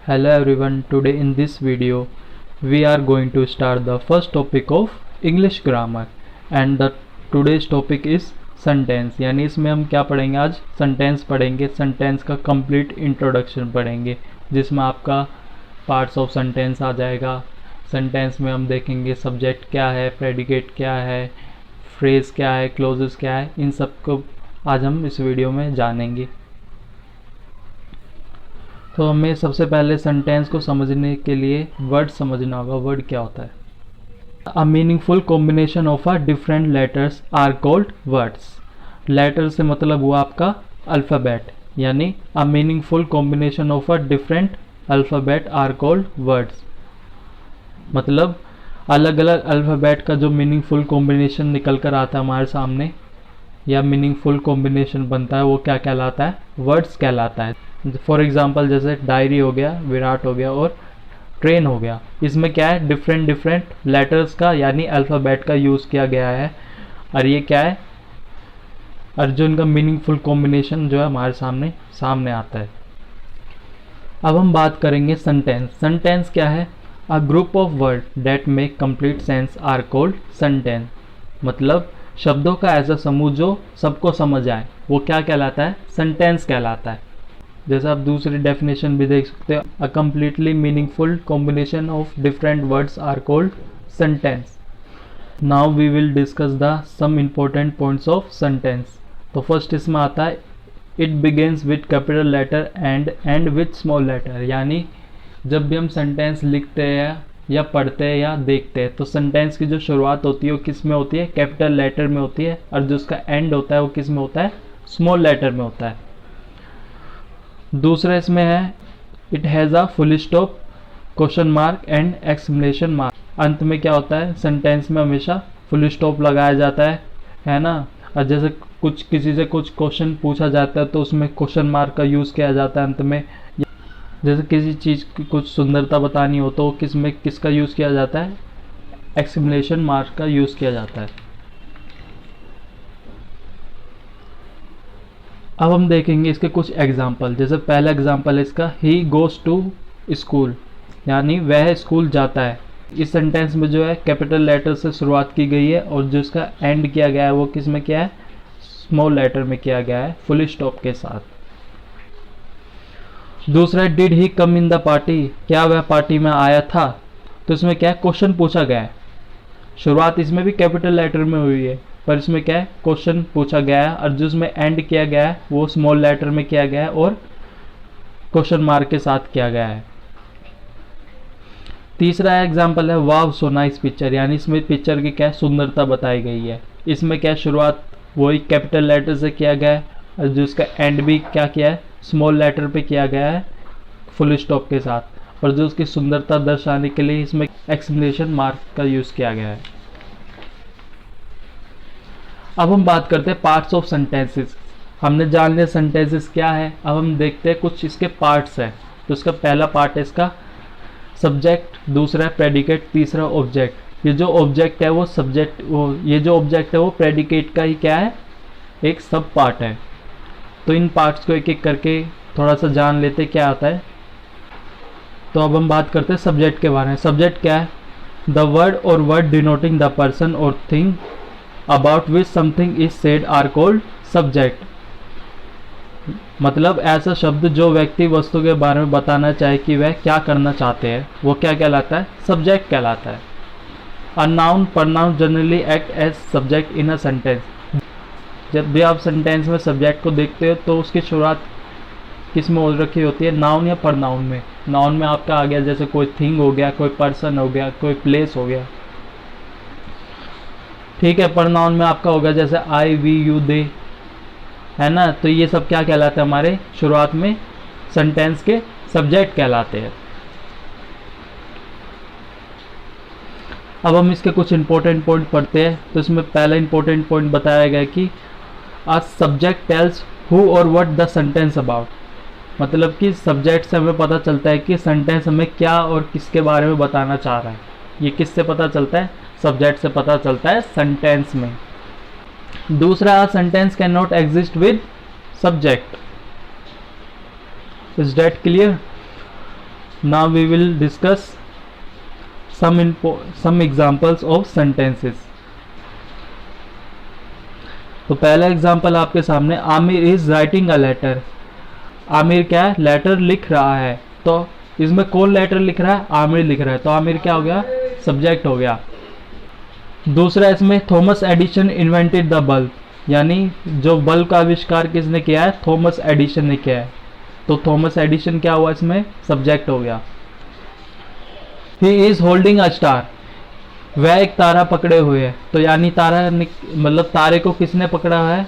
Hello everyone, today in this video we are going to start the first topic of English grammar and the today's topic is sentence। यानी इसमें हम क्या पढ़ेंगे, आज sentence पढ़ेंगे। sentence का complete introduction पढ़ेंगे जिसमें आपका parts of sentence आ जाएगा। sentence में हम देखेंगे subject क्या है, predicate क्या है, phrase क्या है, clauses क्या है, इन सब को आज हम इस वीडियो में जानेंगे। तो हमें सबसे पहले सेंटेंस को समझने के लिए वर्ड समझना होगा। वर्ड क्या होता है? A meaningful combination of a different letters are called words. Letter से मतलब हुआ आपका अल्फ़ाबेट, यानी a meaningful combination of a different alphabet are called words. मतलब अलग अलग अल्फ़ाबेट का जो मीनिंगफुल कॉम्बिनेशन निकल कर आता है हमारे सामने या मीनिंगफुल कॉम्बिनेशन बनता है, वो क्या कहलाता है? वर्ड्स कहलाता है। फॉर एग्जाम्पल जैसे डायरी हो गया, विराट हो गया और ट्रेन हो गया। इसमें क्या है? डिफरेंट डिफरेंट लेटर्स का यानी अल्फ़ाबेट का यूज़ किया गया है और ये क्या है? अर्जुन का मीनिंगफुल कॉम्बिनेशन जो है हमारे सामने आता है। अब हम बात करेंगे सेंटेंस। सेंटेंस क्या है? A group of word that make complete sense are called sentence. मतलब शब्दों का ऐसा समूह जो सबको समझ आए, वो क्या कहलाता है? सेंटेंस कहलाता है। जैसे आप दूसरी डेफिनेशन भी देख सकते हो, a completely meaningful combination of different words are called sentence. Now we will discuss the some important points of sentence. तो फर्स्ट इसमें आता है it begins with capital letter and end with small letter. यानी जब भी हम sentence लिखते हैं या पढ़ते हैं या देखते हैं तो सेंटेंस की जो शुरुआत होती है वो किस में होती है? कैपिटल लेटर में होती है, और जो उसका एंड होता है वो किस में होता है? स्मॉल लेटर में होता है। दूसरा इसमें है it has a full stop, question mark and exclamation mark. अंत में क्या होता है? सेंटेंस में हमेशा फुल स्टॉप लगाया जाता है ना। और जैसे किसी से कुछ क्वेश्चन पूछा जाता है तो उसमें क्वेश्चन मार्क का यूज़ किया जाता है अंत में। जैसे किसी चीज़ की कुछ सुंदरता बतानी हो तो किसका यूज़ किया जाता है? एक्सक्लेमेशन मार्क का यूज़ किया जाता है। अब हम देखेंगे इसके कुछ एग्जाम्पल। जैसे पहला एग्जाम्पल है इसका, ही गोज़ टू स्कूल, यानी वह स्कूल जाता है। इस सेंटेंस में जो है कैपिटल लेटर से शुरुआत की गई है और जो इसका एंड किया गया है वो किस में किया है? स्मॉल लेटर में किया गया है, फुल स्टॉप के साथ। दूसरा है did he come in the party, क्या वह पार्टी में आया था? तो इसमें क्या है? क्वेश्चन पूछा गया है। शुरुआत इसमें भी कैपिटल लेटर में हुई है पर इसमें क्या है? क्वेश्चन पूछा गया है और जो इसमें एंड किया गया है वो स्मॉल लेटर में किया गया है और क्वेश्चन मार्क के साथ किया गया है। तीसरा एग्जाम्पल है वाव सो नाइस पिक्चर, यानी इसमें पिक्चर की क्या सुंदरता बताई गई है। इसमें क्या शुरुआत वही कैपिटल लेटर से किया गया है और जो इसका एंड भी क्या किया है? स्मॉल लेटर पे किया गया है फुल स्टॉप के साथ, और जो उसकी सुंदरता दर्शाने के लिए इसमें एक्सक्लेमेशन मार्क का यूज़ किया गया है। अब हम बात करते हैं पार्ट्स ऑफ सेंटेंसेस। हमने जान लिया सेंटेंसेस क्या है, अब हम देखते हैं कुछ इसके पार्ट्स हैं। तो इसका पहला पार्ट है इसका सब्जेक्ट, दूसरा है प्रेडिकेट, तीसरा ऑब्जेक्ट। ये जो ऑब्जेक्ट है वो सब्जेक्ट, ये जो ऑब्जेक्ट है वो प्रेडिकेट का ही क्या है? एक सब पार्ट है। तो इन पार्ट्स को एक एक करके थोड़ा सा जान लेते क्या आता है। तो अब हम बात करते हैं सब्जेक्ट के बारे में। सब्जेक्ट क्या है? The word or word denoting the person or thing about which something is said are called subject. मतलब ऐसा शब्द जो व्यक्ति वस्तु के बारे में बताना चाहे कि वह क्या करना चाहते हैं, वो क्या कहलाता है? सब्जेक्ट कहलाता है। A noun pronoun generally act as subject in a sentence. जब भी आप सेंटेंस में सब्जेक्ट को देखते हो तो उसकी शुरुआत किस में हो रखी होती है? नाउन या प्रनाउन में। नाउन में आपका आ गया जैसे कोई थिंग हो गया, कोई पर्सन हो गया, कोई प्लेस हो गया, ठीक है। प्रनाउन में आपका होगा जैसे आई, वी, यू, दे, है ना। तो ये सब क्या कहलाते हैं? हमारे शुरुआत में सेंटेंस के सब्जेक्ट कहलाते हैं। अब हम इसके कुछ इंपॉर्टेंट पॉइंट पढ़ते हैं। तो इसमें पहला इंपॉर्टेंट पॉइंट बताया गया कि आ सब्जेक्ट टेल्स हु और व्हाट द सेंटेंस अबाउट। मतलब कि सब्जेक्ट से हमें पता चलता है कि सेंटेंस हमें क्या और किसके बारे में बताना चाह रहा है। ये किससे पता चलता है? सब्जेक्ट से पता चलता है सेंटेंस में। दूसरा, sentence can not exist with subject. Is that clear? Now we will discuss some examples of sentences. तो पहला एग्जाम्पल आपके सामने, Aamir is writing a letter. Aamir क्या है, लेटर लिख रहा है। तो इसमें कौन लेटर लिख रहा है, आमिर लिख रहा है, तो आमिर क्या हो गया, सब्जेक्ट हो गया। दूसरा इसमें, Thomas Edison invented the bulb, यानी जो बल्ब का आविष्कार किसने किया है, थॉमस एडिसन ने किया है। तो थॉमस एडिसन क्या हुआ, इसमें सब्जेक्ट हो गया। He is holding a star, वह एक तारा पकड़े हुए है। तो यानी तारा मतलब तारे को किसने पकड़ा है,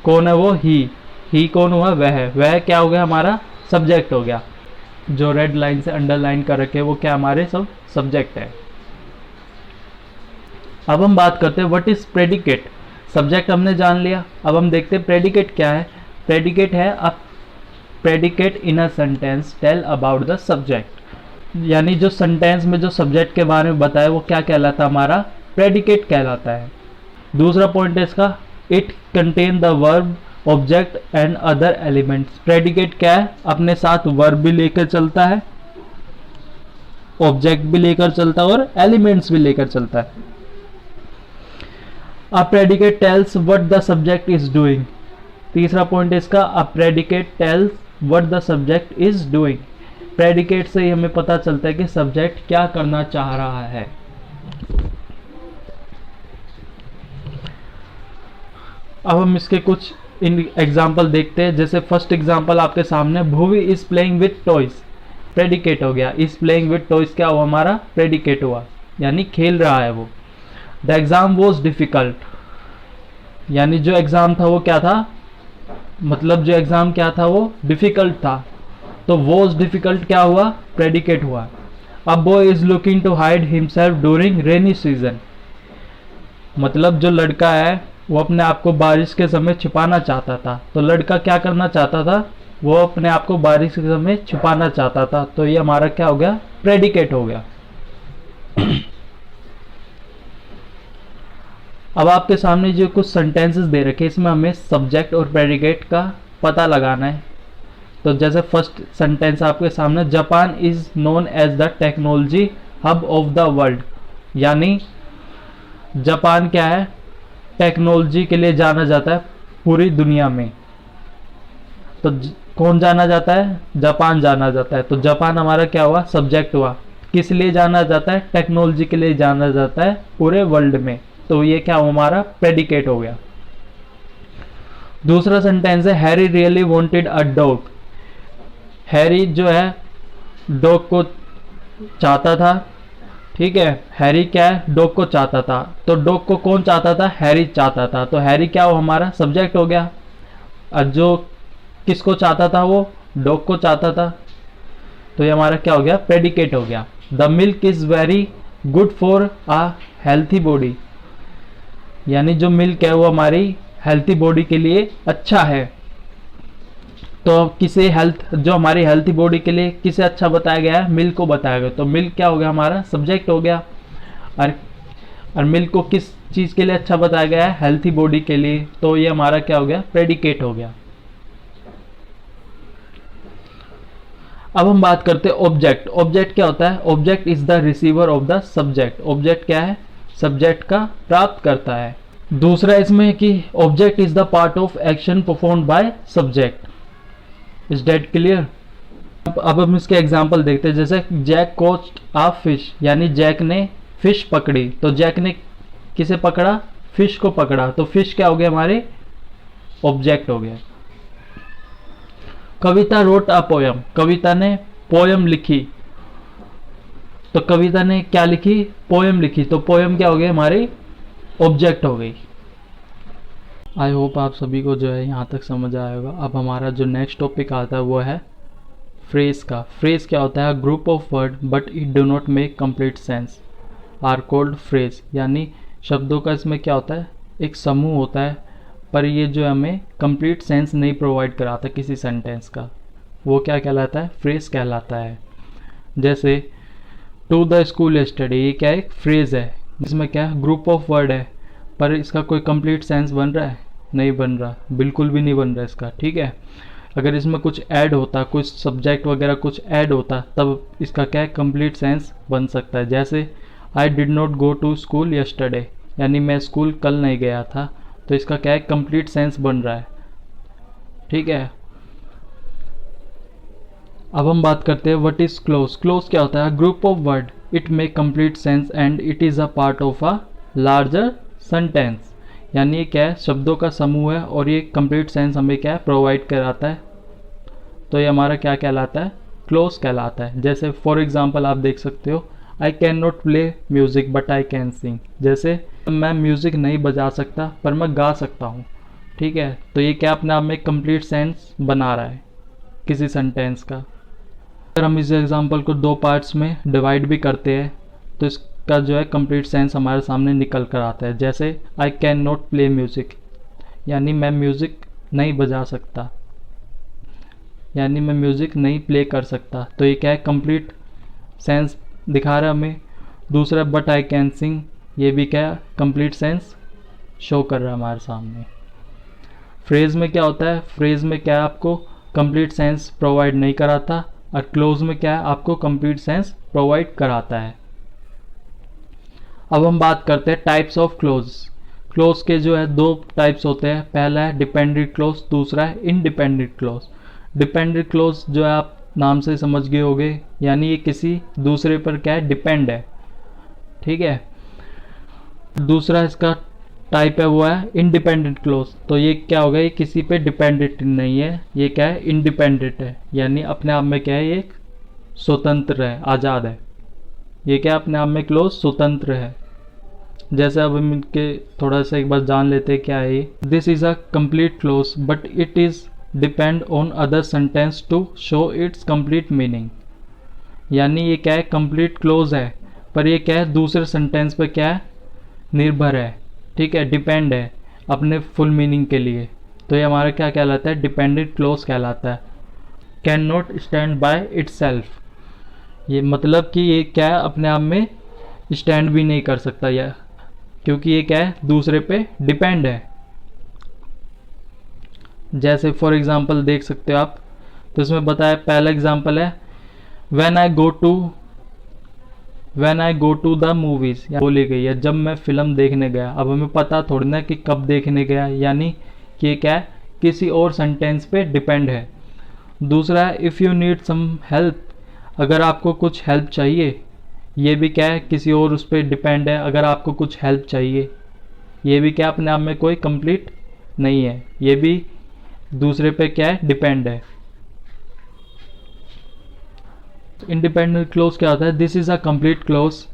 कौन है वो, ही कौन हुआ, वह क्या हो गया, हमारा सब्जेक्ट हो गया। जो रेड लाइन से अंडरलाइन कर रखे वो क्या हमारे सब सब्जेक्ट है। अब हम बात करते हैं व्हाट इज प्रेडिकेट। सब्जेक्ट हमने जान लिया, अब हम देखते हैं प्रेडिकेट क्या है। प्रेडिकेट है a predicate in a sentence tell about the subject, यानी जो सेंटेंस में जो सब्जेक्ट के बारे में बताया वो क्या कहलाता है, हमारा प्रेडिकेट कहलाता है। दूसरा पॉइंट है इसका, it contain the verb object and other elements. Predicate क्या है, अपने साथ वर्ब भी लेकर चलता है, ऑब्जेक्ट भी लेकर चलता है और एलिमेंट्स भी लेकर चलता है। A predicate tells what the subject is doing. तीसरा पॉइंट है इसका, a predicate tells what the subject is doing. Predicate से ही हमें पता चलता है कि सब्जेक्ट क्या करना चाह रहा है। अब हम इसके कुछ एग्जाम्पल देखते हैं। जैसे फर्स्ट एग्जाम्पल आपके सामने, Bhuvi is playing with toys, predicate हो गया। इज प्लेइंग विथ टॉयज क्या हुआ, हमारा प्रेडिकेट हुआ, यानी खेल रहा है वो। द एग्जाम वॉज डिफिकल्ट, यानी जो एग्जाम था वो क्या था, मतलब जो एग्जाम क्या था वो डिफिकल्ट था। तो वॉज डिफिकल्ट क्या हुआ, प्रेडिकेट हुआ। अब boy is looking to hide himself during rainy season, मतलब जो लड़का है वो अपने आप को बारिश के समय छिपाना चाहता था। तो लड़का क्या करना चाहता था, वो अपने आप को बारिश के समय छिपाना चाहता था। तो ये हमारा क्या हो गया, प्रेडिकेट हो गया। अब आपके सामने जो कुछ सेंटेंसेस दे रखे, इसमें हमें सब्जेक्ट और प्रेडिकेट का पता लगाना है। तो जैसे फर्स्ट सेंटेंस आपके सामने, Japan is known as the technology hub of the world, यानी जापान क्या है, टेक्नोलॉजी के लिए जाना जाता है पूरी दुनिया में। तो कौन जाना जाता है, जापान जाना जाता है। तो जापान हमारा क्या हुआ, सब्जेक्ट हुआ। किस लिए जाना जाता है, टेक्नोलॉजी के लिए जाना जाता है पूरे वर्ल्ड में। तो ये क्या हुआ, हमारा प्रेडिकेट हो गया। दूसरा सेंटेंस है, Harry really wanted a dog. Harry जो है डॉग को चाहता था, ठीक है। हैरी क्या है, डॉग को चाहता था। तो डॉग को कौन चाहता था, हैरी चाहता था। तो हैरी क्या हुआ, हमारा सब्जेक्ट हो गया। और जो किसको चाहता था, वो डॉग को चाहता था। तो ये हमारा क्या हो गया, प्रेडिकेट हो गया। The milk is very good for a healthy body, यानी जो मिल्क है वो हमारी हेल्थी बॉडी के लिए अच्छा है। तो किसे हेल्थ, जो हमारी हेल्थी बॉडी के लिए किसे अच्छा बताया गया है, मिल्क को बताया गया। तो मिल्क क्या हो गया, हमारा सब्जेक्ट हो गया। और मिल्क को किस चीज़ के लिए अच्छा बताया गया है, हेल्थी बॉडी के लिए। तो ये हमारा क्या हो गया, प्रेडिकेट हो गया। अब हम बात करते हैं ऑब्जेक्ट। ऑब्जेक्ट क्या होता है, object is the receiver of the subject. Object क्या है, सब्जेक्ट का प्राप्त करता है। दूसरा इसमें कि object is the part of action performed by subject. Is that clear. अब हम इसके एग्जांपल देखते हैं। जैसे जैक कॉस्ट अ फिश, यानी जैक ने फिश पकड़ी। तो जैक ने किसे पकड़ा, फिश को पकड़ा। तो फिश क्या हो गया, हमारे ऑब्जेक्ट हो गया। कविता रोट अ पोयम, कविता ने पोयम लिखी। तो कविता ने क्या लिखी, पोयम लिखी। तो पोयम क्या हो गई, हमारी ऑब्जेक्ट हो गई। आई होप आप सभी को जो है यहाँ तक समझ आया होगा। अब हमारा जो नेक्स्ट टॉपिक आता है वो है फ्रेज का। फ्रेज क्या होता है, group of word but it do not make complete sense are called phrase, यानी शब्दों का इसमें क्या होता है, एक समूह होता है, पर ये जो हमें कंप्लीट सेंस नहीं प्रोवाइड कराता किसी सेंटेंस का, वो क्या कहलाता है, फ्रेज कहलाता है। जैसे टू द स्कूल स्टडी, ये क्या है, एक फ्रेज है जिसमें क्या है, ग्रुप ऑफ वर्ड है, पर इसका कोई कंप्लीट सेंस बन रहा है, नहीं बन रहा, बिल्कुल भी नहीं बन रहा इसका, ठीक है। अगर इसमें कुछ ऐड होता, कुछ सब्जेक्ट वगैरह कुछ ऐड होता, तब इसका क्या है, कंप्लीट सेंस बन सकता है। जैसे I did not go to school yesterday, यानी मैं स्कूल कल नहीं गया था, तो इसका क्या है, कंप्लीट सेंस बन रहा है। ठीक है, अब हम बात करते हैं व्हाट इज क्लोज। क्लोज क्या होता है, group of word it make complete sense and it is a part of a larger sentence, यानी ये क्या है, शब्दों का समूह है और ये कंप्लीट सेंस हमें क्या है, प्रोवाइड कराता है। तो ये हमारा क्या कहलाता है, क्लोज कहलाता है। जैसे फॉर एग्जांपल आप देख सकते हो, I can not play music but I can sing, जैसे मैं म्यूजिक नहीं बजा सकता पर मैं गा सकता हूँ। ठीक है, तो ये क्या अपने आप में कंप्लीट सेंस बना रहा है किसी सेंटेंस का। अगर हम इस एग्जांपल को दो पार्ट्स में डिवाइड भी करते हैं तो इसका जो है कंप्लीट सेंस हमारे सामने निकल कर आता है। जैसे I can not play music, यानी मैं म्यूजिक नहीं बजा सकता, यानी मैं म्यूजिक नहीं प्ले कर सकता, तो ये क्या है, कंप्लीट सेंस दिखा रहा है हमें। दूसरा बट आई कैन सिंग, ये भी क्या है, कंप्लीट सेंस शो कर रहा है हमारे सामने। फ्रेज में क्या होता है, फ्रेज में क्या है, आपको कंप्लीट सेंस प्रोवाइड नहीं कराता, और क्लोज में क्या है, आपको कंप्लीट सेंस प्रोवाइड कराता है। अब हम बात करते हैं टाइप्स ऑफ क्लोज। क्लोज के जो है दो टाइप्स होते हैं, पहला है डिपेंडेंट क्लोज, दूसरा है इंडिपेंडेंट क्लोज। डिपेंडेंट क्लोज जो है आप नाम से समझ गए होंगे, यानी ये किसी दूसरे पर क्या है, डिपेंड है। ठीक है, दूसरा इसका टाइप है वो है इंडिपेंडेंट क्लोज, तो ये क्या होगा, ये किसी पे डिपेंडेंट नहीं है, ये क्या है, इंडिपेंडेंट है, यानी अपने आप में क्या है, ये स्वतंत्र है, आज़ाद है। ये क्या अपने आप में क्लोज स्वतंत्र है। जैसे अब हम इनके थोड़ा सा एक बार जान लेते हैं क्या है ये। This is a complete clause but it is depend on other sentence to show its complete meaning, यानी ये क्या है, कंप्लीट क्लोज है पर ये क्या है, दूसरे सेंटेंस पे क्या है, निर्भर है। ठीक है, डिपेंड है अपने फुल मीनिंग के लिए, तो ये हमारा क्या कहलाता है, डिपेंडेंट क्लोज कहलाता है। Can not stand by itself, ये मतलब कि ये क्या है, अपने आप में स्टैंड भी नहीं कर सकता या, क्योंकि ये क्या है, दूसरे पे डिपेंड है। जैसे फॉर एग्जांपल देख सकते हो आप, तो इसमें बताया, पहला एग्जांपल है when I go to the movies, बोली गई है जब मैं फिल्म देखने गया। अब हमें पता थोड़ी ना कि कब देखने गया, यानी कि क्या है, किसी और सेंटेंस पे डिपेंड है। दूसरा है if you need some help, अगर आपको कुछ हेल्प चाहिए, ये भी क्या है, किसी और उस पर डिपेंड है। अगर आपको कुछ हेल्प चाहिए, ये भी क्या अपने आप में कोई कंप्लीट नहीं है, ये भी दूसरे पे क्या है, डिपेंड है। इंडिपेंडेंट क्लोज क्या होता है, this is a complete clause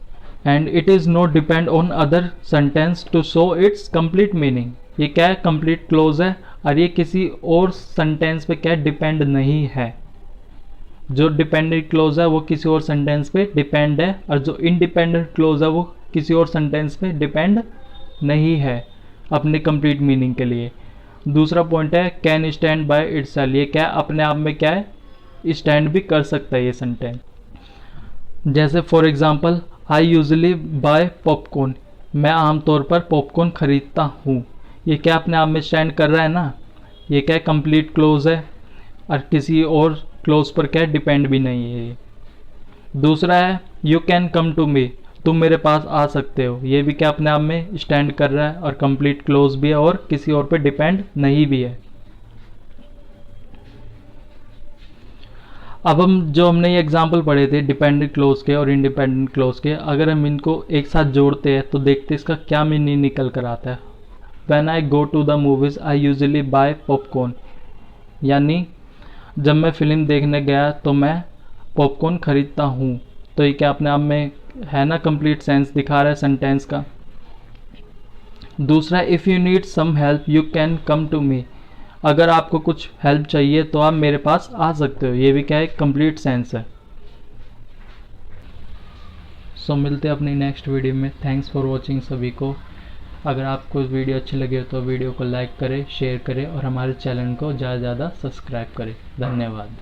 and it is not depend on other sentence to show its complete meaning. ये क्या है, कंप्लीट क्लोज है और ये किसी और सेंटेंस पे क्या डिपेंड नहीं है। जो डिपेंडेंट क्लोज है वो किसी और सेंटेंस पे डिपेंड है, और जो इंडिपेंडेंट क्लोज है वो किसी और सेंटेंस पे डिपेंड नहीं है अपने कंप्लीट मीनिंग के लिए। दूसरा पॉइंट है कैन स्टैंड बाय इटसेल्फ, ये क्या अपने आप में क्या है, स्टैंड भी कर सकता है ये सेंटेंस। जैसे for example I usually buy popcorn, मैं आमतौर पर पॉपकॉर्न खरीदता हूँ। ये क्या अपने आप में स्टैंड कर रहा है ना, ये क्या कंप्लीट क्लोज है और किसी और क्लोज पर क्या डिपेंड भी नहीं है ये। दूसरा है you can come to me, तुम मेरे पास आ सकते हो, ये भी क्या अपने आप में स्टैंड कर रहा है और कंप्लीट क्लोज भी है और किसी और पे डिपेंड नहीं भी है। अब हम जो हमने ये एग्जांपल पढ़े थे डिपेंडेंट क्लोज के और इंडिपेंडेंट क्लोज के, अगर हम इनको एक साथ जोड़ते हैं तो देखते हैं इसका क्या मीनिंग निकल कर आता है। When I go to the movies I usually buy popcorn, यानी जब मैं फिल्म देखने गया तो मैं पॉपकॉर्न खरीदता हूँ। तो ये क्या अपने आप में है ना, कंप्लीट सेंस दिखा रहा है सेंटेंस का। दूसरा if you need some help you can come to me, अगर आपको कुछ हेल्प चाहिए तो आप मेरे पास आ सकते हो, ये भी क्या है, कंप्लीट सेंस है। सो मिलते हैं अपनी नेक्स्ट वीडियो में। थैंक्स फॉर वॉचिंग सभी को। अगर आपको वीडियो अच्छी लगे तो वीडियो को लाइक करें, शेयर करें और हमारे चैनल को ज़्यादा से ज़्यादा सब्सक्राइब करें। धन्यवाद।